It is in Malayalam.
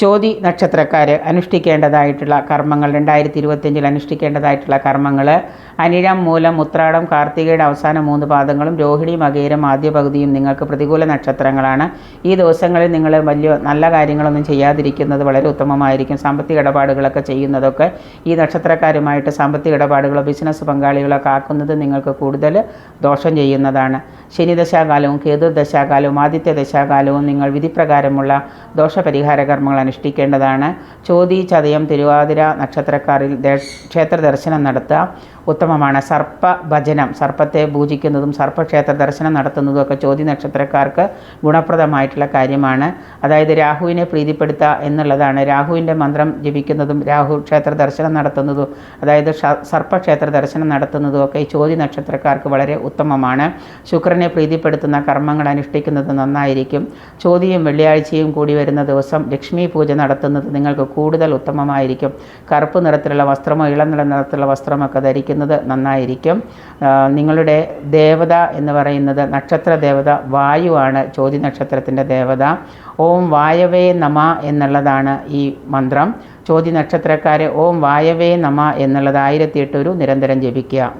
ചോതി നക്ഷത്രക്കാർ അനുഷ്ഠിക്കേണ്ടതായിട്ടുള്ള കർമ്മങ്ങൾ 2025 അനുഷ്ഠിക്കേണ്ടതായിട്ടുള്ള കർമ്മങ്ങൾ അനിഴം, മൂലം, ഉത്രാടം, കാർത്തികയുടെ അവസാന 3 പാദങ്ങളും രോഹിണി, മകയിരം ആദ്യ പകുതിയും നിങ്ങൾക്ക് പ്രതികൂല നക്ഷത്രങ്ങളാണ്. ഈ ദിവസങ്ങളിൽ നിങ്ങൾ വലിയ നല്ല കാര്യങ്ങളൊന്നും ചെയ്യാതിരിക്കുന്നത് വളരെ ഉത്തമമായിരിക്കും. സാമ്പത്തിക ഇടപാടുകളൊക്കെ ചെയ്യുന്നതൊക്കെ ഈ നക്ഷത്രക്കാരുമായിട്ട് സാമ്പത്തിക ഇടപാടുകളോ ബിസിനസ് പങ്കാളികളോ ആക്കുന്നത് നിങ്ങൾക്ക് കൂടുതൽ ദോഷം ചെയ്യുന്നതാണ്. ശനി ദശാകാലവും കേതു ദശാകാലവും ആദിത്യ ദശാകാലവും നിങ്ങൾ വിധിപ്രകാരമുള്ള ദോഷപരിഹാര കർമ്മങ്ങൾ അനുഷ്ഠിക്കേണ്ടതാണ്. ചോതി, ചതയം, തിരുവാതിര നക്ഷത്രക്കാരിൽ ക്ഷേത്ര ദർശനം നടത്തുക ഉത്തമമാണ്. സർപ്പ ഭജനം, സർപ്പത്തെ പൂജിക്കുന്നതും സർപ്പക്ഷേത്ര ദർശനം നടത്തുന്നതും ഒക്കെ ചോതി നക്ഷത്രക്കാർക്ക് ഗുണപ്രദമായിട്ടുള്ള കാര്യമാണ്. അതായത് രാഹുവിനെ പ്രീതിപ്പെടുത്തുക എന്നുള്ളതാണ്. രാഹുവിൻ്റെ മന്ത്രം ജപിക്കുന്നതും രാഹു ക്ഷേത്ര ദർശനം നടത്തുന്നതും അതായത് സർപ്പക്ഷേത്ര ദർശനം നടത്തുന്നതും ഒക്കെ ഈ ചോതി നക്ഷത്രക്കാർക്ക് വളരെ ഉത്തമമാണ്. ശുക്രനെ പ്രീതിപ്പെടുത്തുന്ന കർമ്മങ്ങൾ അനുഷ്ഠിക്കുന്നത് നന്നായിരിക്കും. ചോതിയും വെള്ളിയാഴ്ചയും കൂടി വരുന്ന ദിവസം ലക്ഷ്മി പൂജ നടത്തുന്നത് നിങ്ങൾക്ക് കൂടുതൽ ഉത്തമമായിരിക്കും. കറുപ്പ് നിറത്തിലുള്ള വസ്ത്രമോ ഇളം നിറത്തിലുള്ള വസ്ത്രമൊക്കെ ധരിക്കുന്നത് നന്നായിരിക്കും. നിങ്ങളുടെ ദേവത എന്ന് പറയുന്നത് നക്ഷത്ര ദേവത വായുവാണ്. ചോതി നക്ഷത്രത്തിൻ്റെ ദേവത ഓം വായവേ നമ എന്നുള്ളതാണ് ഈ മന്ത്രം. ചോതി നക്ഷത്രക്കാരെ ഓം വായവേ നമ എന്നുള്ളത് 1008 നിരന്തരം ജപിക്കുക.